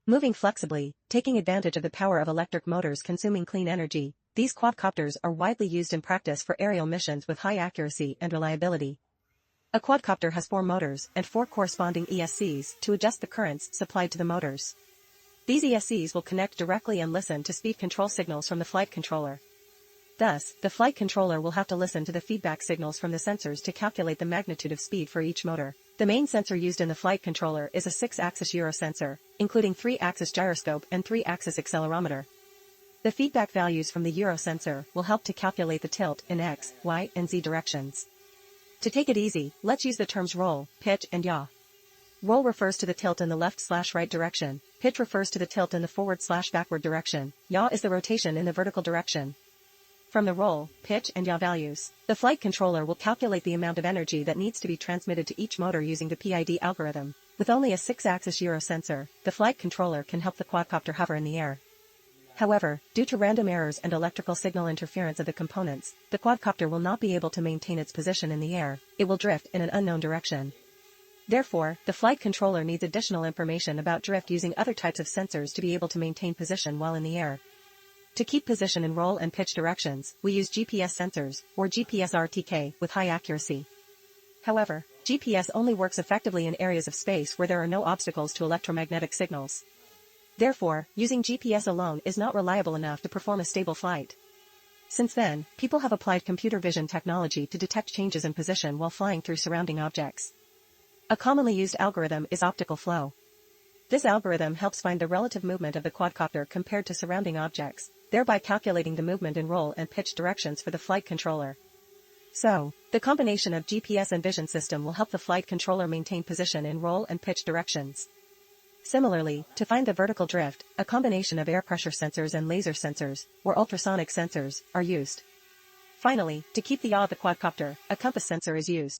Moving flexibly, taking advantage of the power of electric motors consuming clean energy, these quadcopters are widely used in practice for aerial missions with high accuracy and reliability. A quadcopter has 4 motors and 4 corresponding ESCs to adjust the currents supplied to the motors. These ESCs will connect directly and listen to speed control signals from the flight controller. Thus, the flight controller will have to listen to the feedback signals from the sensors to calculate the magnitude of speed for each motor. The main sensor used in the flight controller is a 6-axis gyrosensor, including 3-axis gyroscope and 3-axis accelerometer. The feedback values from the gyrosensor will help to calculate the tilt in X, Y, and Z directions. To take it easy, let's use the terms roll, pitch, and yaw. Roll refers to the tilt in the left/right direction, pitch refers to the tilt in the forward/backward direction, yaw is the rotation in the vertical direction. From the roll, pitch, and yaw values, the flight controller will calculate the amount of energy that needs to be transmitted to each motor using the PID algorithm. With only a 6-axis gyrosensor, the flight controller can help the quadcopter hover in the air. However, due to random errors and electrical signal interference of the components, the quadcopter will not be able to maintain its position in the air, it will drift in an unknown direction. Therefore, the flight controller needs additional information about drift using other types of sensors to be able to maintain position while in the air. To keep position in roll and pitch directions, we use GPS sensors, or GPS RTK, with high accuracy. However, GPS only works effectively in areas of space where there are no obstacles to electromagnetic signals. Therefore, using GPS alone is not reliable enough to perform a stable flight. Since then, people have applied computer vision technology to detect changes in position while flying through surrounding objects. A commonly used algorithm is optical flow. This algorithm helps find the relative movement of the quadcopter compared to surrounding objects, thereby calculating the movement in roll and pitch directions for the flight controller. So, the combination of GPS and vision system will help the flight controller maintain position in roll and pitch directions. Similarly, to find the vertical drift, a combination of air pressure sensors and laser sensors, or ultrasonic sensors, are used. Finally, to keep the yaw of the quadcopter, a compass sensor is used.